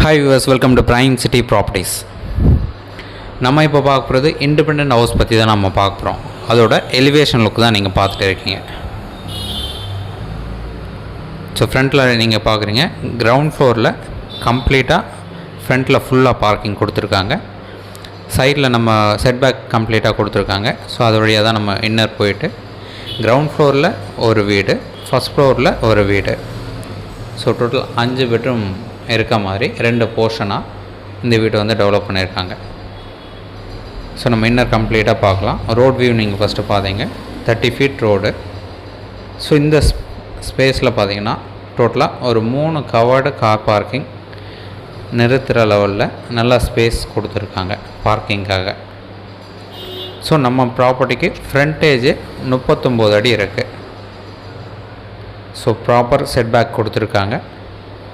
Hi viewers, welcome to prime city properties. நம்ம இப்போ பார்க்க போகிறது இண்டிபெண்ட் ஹவுஸ் பற்றி தான் நம்ம பார்க்க போகிறோம். அதோட எலிவேஷன் லுக் தான் நீங்கள் பார்த்துட்டு இருக்கீங்க. ஸோ ஃப்ரண்ட்டில் நீங்கள் பார்க்குறீங்க, கிரவுண்ட் ஃப்ளோரில் கம்ப்ளீட்டாக ஃப்ரண்ட்டில் ஃபுல்லாக பார்க்கிங் கொடுத்துருக்காங்க. சைடில் நம்ம செட்பேக் கம்ப்ளீட்டாக கொடுத்துருக்காங்க. ஸோ அது வழியாக தான் நம்ம இன்னர் போயிட்டு கிரவுண்ட் ஃப்ளோரில் ஒரு வீடு, ஃபஸ்ட் ஃப்ளோரில் ஒரு வீடு. ஸோ டோட்டல் 5 பெட்ரூம் இருக்க மாதிரி 2 போர்ஷனாக இந்த வீட்டை வந்து டெவலப் பண்ணியிருக்காங்க. ஸோ நம்ம இன்னர் கம்ப்ளீட்டாக பார்க்கலாம். ரோட் வியூ நீங்கள் ஃபஸ்ட்டு பார்த்தீங்க, 30 ஃபீட் ரோடு. ஸோ இந்த ஸ்பேஸில் பார்த்தீங்கன்னா டோட்டலாக ஒரு 3 கவர்டு கார் பார்க்கிங் நிறுத்துகிற லெவலில் நல்லா ஸ்பேஸ் கொடுத்துருக்காங்க பார்க்கிங்காக. ஸோ நம்ம ப்ராப்பர்ட்டிக்கு ஃப்ரண்டேஜ் 39 அடி இருக்குது. ஸோ ப்ராப்பர் செட்பேக் கொடுத்துருக்காங்க.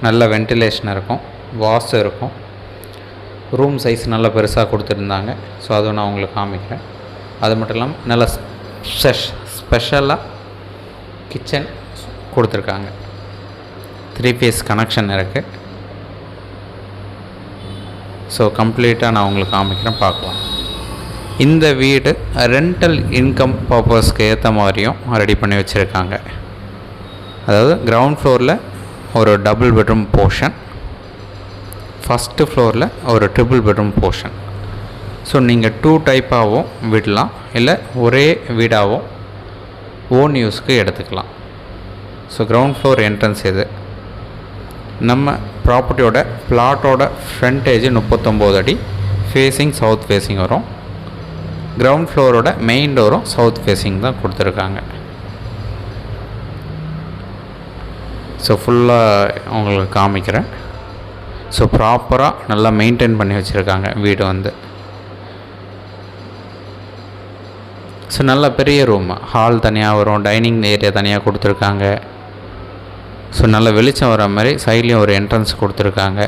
நல்ல வென்டிலேஷன் இருக்கும், வாஷ் இருக்கும். ரூம் சைஸ் நல்லா பெருசாக கொடுத்துருந்தாங்க. ஸோ அதுவும் நான் உங்களுக்கு காமிக்கிறேன். அது மட்டும் இல்லாமல் நல்ல ஸ்பெஷலாக கிச்சன் கொடுத்துருக்காங்க. 3 ஃபேஸ் கனெக்ஷன் இருக்குது. ஸோ கம்ப்ளீட்டாக நான் உங்களுக்கு காமிக்கிறேன், பார்க்கலாம். இந்த வீடு ரெண்டல் இன்கம் பர்பஸ்க்கு ஏற்ற மாதிரியும் ரெடி பண்ணி வச்சுருக்காங்க. அதாவது கிரவுண்ட் ஃப்ளோரில் ஒரு டபுள் பெட்ரூம் போர்ஷன், ஃபஸ்ட்டு ஃப்ளோரில் ஒரு ட்ரிபிள் பெட்ரூம் போர்ஷன். ஸோ நீங்கள் 2 டைப்பாகவும் விடலாம், இல்லை ஒரே வீடாகவும் ஓன் யூஸ்க்கு எடுத்துக்கலாம். ஸோ கிரவுண்ட் ஃப்ளோர் என்ட்ரன்ஸ் இது. நம்ம ப்ராப்பர்ட்டியோட பிளாட்டோட ஃப்ரண்டேஜ் 39 அடி, ஃபேஸிங் சவுத் ஃபேஸிங் வரும். கிரவுண்ட் ஃப்ளோரோட மெயின் டோரும் சவுத் ஃபேஸிங் தான் கொடுத்துருக்காங்க. ஸோ ஃபுல்லாக உங்களுக்கு காமிக்கிறேன். ஸோ ப்ராப்பராக நல்லா மெயின்டைன் பண்ணி வச்சுருக்காங்க வீடு வந்து. ஸோ நல்ல பெரிய ரூம், ஹால் தனியாக வரும், டைனிங் ஏரியா தனியாக கொடுத்துருக்காங்க. ஸோ நல்ல வெளிச்சம் வர மாதிரி சைட்லேயும் ஒரு என்ட்ரன்ஸ் கொடுத்துருக்காங்க.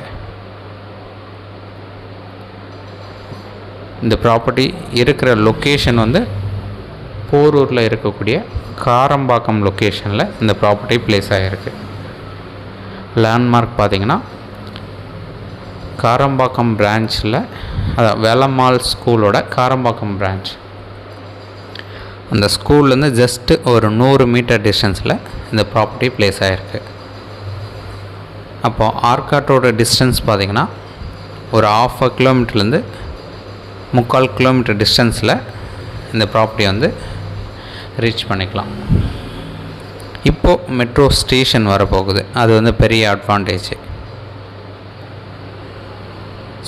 இந்த ப்ராப்பர்ட்டி இருக்கிற லொக்கேஷன் வந்து போரூரில் இருக்கக்கூடிய காரம்பாக்கம் லொக்கேஷனில் இந்த ப்ராப்பர்ட்டி பிளேஸ் ஆகிருக்கு. லேண்ட்மார்க் பார்த்திங்கன்னா காரம்பாக்கம் பிரான்ச்சில், அதான் வேலம்மாள் ஸ்கூலோட காரம்பாக்கம் பிரான்ச். அந்த ஸ்கூல்லேருந்து ஜஸ்ட்டு ஒரு 100 மீட்டர் டிஸ்டன்ஸில் இந்த ப்ராப்பர்ட்டி பிளேஸ் ஆகிருக்கு. அப்போது ஆர்காட்டோட டிஸ்டன்ஸ் பார்த்திங்கன்னா ஒரு 1/2 கிலோமீட்டர்லேருந்து 3/4 கிலோமீட்டர் டிஸ்டன்ஸில் இந்த ப்ராப்பர்ட்டி வந்து ரீச் பண்ணிக்கலாம். இப்போது மெட்ரோ ஸ்டேஷன் வரப்போகுது, அது வந்து பெரிய அட்வான்டேஜ்.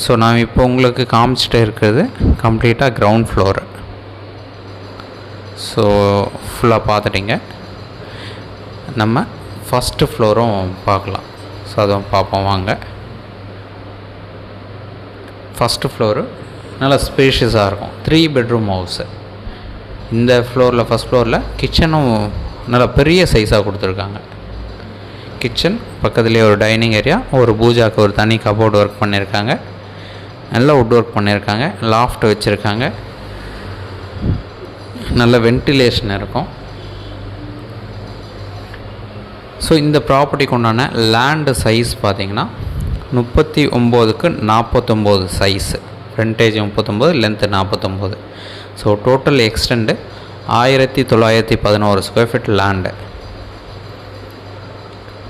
ஸோ நான் இப்போ உங்களுக்கு காமிச்சிட்டே இருக்கிறது கம்ப்ளீட்டாக கிரவுண்ட் ஃப்ளோரு. ஸோ ஃபுல்லாக பார்த்துட்டிங்க. நம்ம ஃபஸ்ட்டு ஃப்ளோரும் பார்க்கலாம். ஸோ அதுவும் பார்ப்போம் வாங்க. ஃபஸ்ட்டு ஃப்ளோரு நல்லா ஸ்பேஷியஸாக இருக்கும், 3 பெட்ரூம் ஹவுஸு. இந்த ஃப்ளோரில் ஃபஸ்ட் ஃப்ளோரில் கிச்சனும் நல்லா பெரிய சைஸாக கொடுத்துருக்காங்க. கிச்சன் பக்கத்துலேயே ஒரு டைனிங் ஏரியா, ஒரு பூஜாவுக்கு ஒரு தனி கபோர்டு ஒர்க் பண்ணியிருக்காங்க. நல்லா வுட் ஒர்க் பண்ணியிருக்காங்க. லாஃப்ட் வச்சுருக்காங்க. நல்ல வென்டிலேஷன் இருக்கும். ஸோ இந்த ப்ராப்பர்ட்டிக்கு உண்டான லேண்டு சைஸ் பார்த்திங்கன்னா 39க்கு 49 size. Frontage 39, length 49. So total extent 1911 square feet land.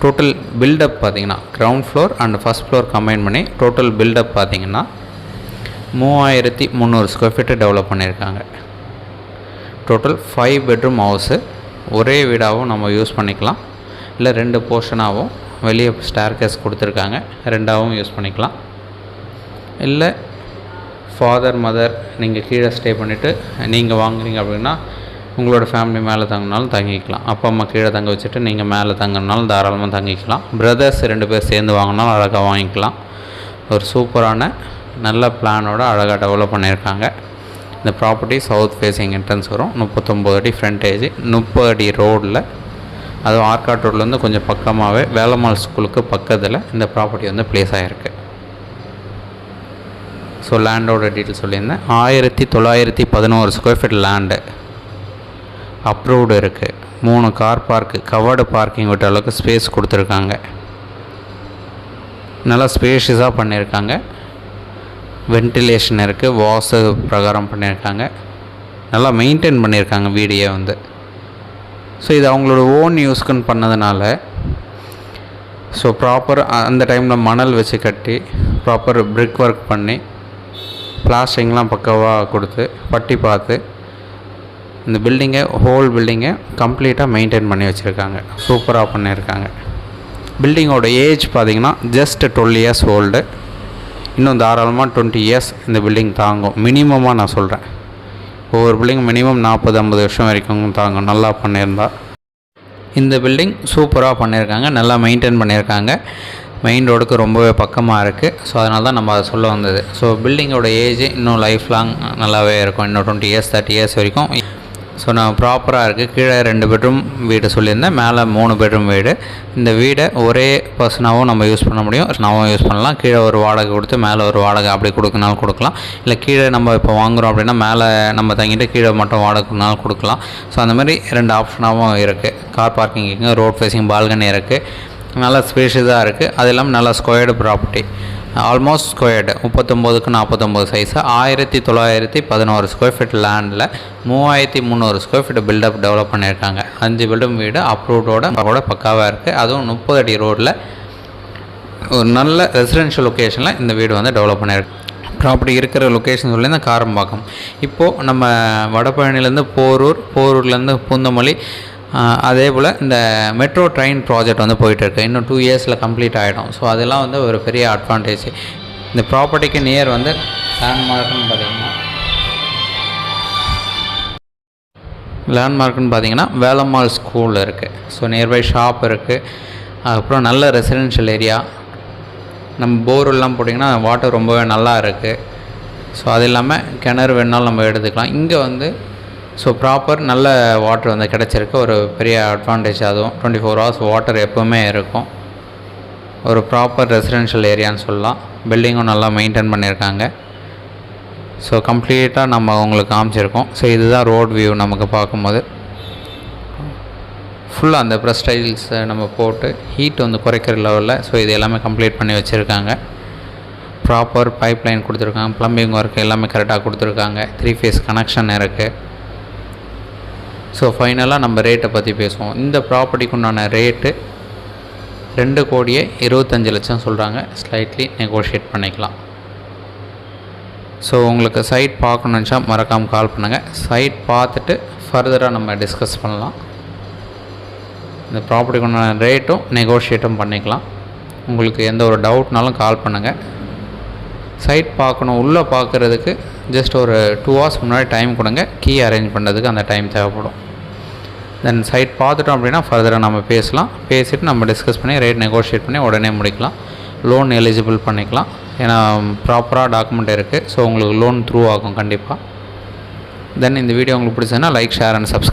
Total buildup பார்த்திங்கன்னா ground floor and first floor combine பண்ணி டோட்டல் பில்டப் பார்த்திங்கன்னா 3300 ஸ்கொயர் ஃபீட்டு டெவலப் பண்ணியிருக்காங்க. Total 5 bedroom house. ஒரே வீடாகவும் நம்ம யூஸ் பண்ணிக்கலாம், இல்லை 2 போர்ஷனாகவும் வெளியே ஸ்டேர்கேஸ் கொடுத்துருக்காங்க, 2ஆகவும் யூஸ் பண்ணிக்கலாம். இல்லை ஃபாதர் மதர் நீங்கள் கீழே ஸ்டே பண்ணிவிட்டு நீங்கள் வாங்குறீங்க அப்படின்னா உங்களோட ஃபேமிலி மேலே தங்கினாலும் தங்கிக்கலாம். அப்பா அம்மா கீழே தங்க வச்சுட்டு நீங்கள் மேலே தங்கினாலும் தாராளமாக தங்கிக்கலாம். பிரதர்ஸ் 2 பேர் சேர்ந்து வாங்கினாலும் அழகாக வாங்கிக்கலாம். ஒரு சூப்பரான நல்ல பிளானோட அழகாக டெவலப் பண்ணியிருக்காங்க. இந்த ப்ராப்பர்ட்டி சவுத் ஃபேஸிங் என்ட்ரன்ஸ் வரும். 39 அடி ஃப்ரண்டேஜ், 30 அடி ரோடில். அதுவும் ஆர்காட் ரோட்லேருந்து கொஞ்சம் பக்கமாகவே வேலம்மாள் ஸ்கூலுக்கு பக்கத்தில் இந்த ப்ராப்பர்ட்டி வந்து பிளேஸ் ஆகிருக்கு. ஸோ லேண்டோட டீட்டெயில் சொல்லியிருந்தேன். 1911 ஸ்கொயர் ஃபீட் லேண்டு அப்ரூவ்டு இருக்குது. 3 கார் பார்க்கு, கவர்டு பார்க்கிங் விட்ட அளவுக்கு ஸ்பேஸ் கொடுத்துருக்காங்க. நல்லா ஸ்பேஷியஸாக பண்ணியிருக்காங்க. வென்டிலேஷன் இருக்குது, வாஸ்து பிரகாரம் பண்ணியிருக்காங்க. நல்லா மெயின்டைன் பண்ணியிருக்காங்க வீடியோ வந்து. ஸோ இது அவங்களோட ஓன் யூஸ்க்குன்னு பண்ணதுனால ஸோ ப்ராப்பர் அந்த டைமில் மணல் வச்சு கட்டி ப்ராப்பர் பிரிக் ஒர்க் பண்ணி பிளாஸ்டிங்லாம் பக்காவாக கொடுத்து பட்டி பார்த்து இந்த ஹோல் பில்டிங்கை கம்ப்ளீட்டாக மெயின்டைன் பண்ணி வச்சுருக்காங்க. சூப்பராக பண்ணியிருக்காங்க. பில்டிங்கோட ஏஜ் பார்த்திங்கன்னா ஜஸ்ட் 12 years ஓல்டு. இன்னும் தாராளமாக 20 years இந்த பில்டிங் தாங்கும். மினிமமாக நான் சொல்கிறேன். ஒவ்வொரு பில்டிங் மினிமம் 40-50 வருஷம் வரைக்கும் தாங்கும் நல்லா பண்ணியிருந்தா. இந்த பில்டிங் சூப்பராக பண்ணியிருக்காங்க, நல்லா மெயின்டைன் பண்ணியிருக்காங்க. மெயின் ரோடுக்கு ரொம்பவே பக்கமாக இருக்குது. ஸோ அதனால தான் நம்ம அதை சொல்ல வந்தது. ஸோ பில்டிங்கோட ஏஜ் இன்னும் லைஃப் லாங் நல்லாவே இருக்கும். இன்னும் 20 years 30 years வரைக்கும். ஸோ நான் ப்ராப்பராக இருக்குது. கீழே 2 bedroom வீடு சொல்லியிருந்தேன், மேலே 3 bedroom வீடு. இந்த வீடை ஒரே பர்சனாகவும் நம்ம யூஸ் பண்ண முடியும், நாவும் யூஸ் பண்ணலாம். கீழே ஒரு வாடகை கொடுத்து மேலே ஒரு வாடகை அப்படி கொடுக்கனாலும் கொடுக்கலாம். இல்லை கீழே நம்ம இப்போ வாங்குகிறோம் அப்படின்னா மேலே நம்ம தங்கிட்டு கீழே மட்டும் வாடகைனாலும் கொடுக்கலாம். ஸோ அந்த மாதிரி 2 ஆப்ஷனாகவும் இருக்குது. கார் பார்க்கிங் இருக்குது, ரோட் ஃபேஸிங் பால்கனி இருக்குது. நல்லா ஸ்பேஷியஸாக இருக்குது. அது இல்லாமல் நல்லா squared property, almost squared 39x49 size. 1911 square feet லேண்டில் 3300 ஸ்கொயர் ஃபீட் பில்டப் டெவலப் பண்ணியிருக்காங்க. 5 bedroom வீடு அப்ரூவ்டோட பக்காவாக இருக்குது. அதுவும் 30 அடி ரோடில் ஒரு நல்ல ரெசிடென்ஷியல் லொக்கேஷனில் இந்த வீடு வந்து டெவலப் பண்ணியிருக்கு. ப்ராப்பர்ட்டி இருக்கிற லொக்கேஷன் சொல்லி இந்த காரம்பாக்கம். இப்போது நம்ம வடபழனிலேருந்து போரூர்லேருந்து பூந்தமல்லி, அதே போல் இந்த மெட்ரோ ட்ரெயின் ப்ராஜெக்ட் வந்து போயிட்டுருக்கு. இன்னும் 2 yearsல கம்ப்ளீட் ஆகிடும். ஸோ அதெல்லாம் வந்து ஒரு பெரிய அட்வான்டேஜ். இந்த ப்ராப்பர்ட்டிக்கு நியர் வந்து லேண்ட்மார்க்குன்னு பார்த்தீங்கன்னா வேலம்மாள் ஸ்கூல் இருக்குது. ஸோ நியர்பை ஷாப் இருக்குது. அதுக்கப்புறம் நல்ல ரெசிடென்ஷியல் ஏரியா. நம்ம போரெல்லாம் போட்டிங்கன்னா வாட்டர் ரொம்பவே நல்லா இருக்குது. ஸோ அது இல்லாமல் கிணறு வேணாலும் நம்ம எடுத்துக்கலாம். இங்கே வந்து ஸோ ப்ராப்பர் நல்ல வாட்டர் வந்து கிடச்சிருக்கு. ஒரு பெரிய அட்வான்டேஜ். அதுவும் 24 hours வாட்டர் எப்போவுமே இருக்கும். ஒரு ப்ராப்பர் ரெசிடென்ஷியல் ஏரியான்னு சொல்லலாம். பில்டிங்கும் நல்லா மெயின்டைன் பண்ணியிருக்காங்க. ஸோ கம்ப்ளீட்டாக நம்ம உங்களுக்கு காமிச்சிருக்கோம். ஸோ இதுதான் ரோட் வியூ நமக்கு பார்க்கும்போது. ஃபுல்லாக அந்த ப்ரெஸ் டைல்ஸை நம்ம போட்டு ஹீட் வந்து குறைக்கிற லெவலில் ஸோ இது எல்லாமே கம்ப்ளீட் பண்ணி வச்சுருக்காங்க. ப்ராப்பர் பைப் லைன் கொடுத்துருக்காங்க. ப்ளம்பிங் ஒர்க் எல்லாமே கரெக்டாக கொடுத்துருக்காங்க. 3 phase கனெக்ஷன் இருக்குது. ஸோ ஃபைனலாக நம்ம ரேட்டை பற்றி பேசுவோம். இந்த ப்ராப்பர்ட்டிக்கு உண்டான ரேட்டு 2,25,00,000 சொல்கிறாங்க. ஸ்லைட்லி நெகோஷியேட் பண்ணிக்கலாம். ஸோ உங்களுக்கு சைட் பார்க்கணுன்னு நினச்சா மறக்காமல் கால் பண்ணுங்கள். சைட் பார்த்துட்டு ஃபர்தராக நம்ம டிஸ்கஸ் பண்ணலாம். இந்த ப்ராப்பர்ட்டிக்கு உண்டான ரேட்டும் நெகோஷியேட்டும் பண்ணிக்கலாம். உங்களுக்கு எந்த ஒரு டவுட்னாலும் கால் பண்ணுங்கள். சைட் பார்க்கணும், உள்ளே பார்க்குறதுக்கு ஜஸ்ட் ஒரு 2 hours முன்னாடி டைம் கொடுங்க. கீ அரேஞ்ச் பண்ணுறதுக்கு அந்த டைம் தேவைப்படும். தென் சைட் பார்த்துட்டோம் அப்படின்னா ஃபர்தராக நம்ம பேசலாம். பேசிவிட்டு நம்ம டிஸ்கஸ் பண்ணி ரேட் நெகோஷியேட் பண்ணி உடனே முடிக்கலாம். லோன் எலிஜிபிள் பண்ணிக்கலாம். ஏன்னா ப்ராப்பராக டாக்குமெண்ட் இருக்குது. ஸோ உங்களுக்கு லோன் த்ரூ ஆகும் கண்டிப்பாக. தென் இந்த வீடியோ உங்களுக்கு பிடிச்சதுன்னா லைக், ஷேர் அண்ட் சப்ஸ்கிரைப்.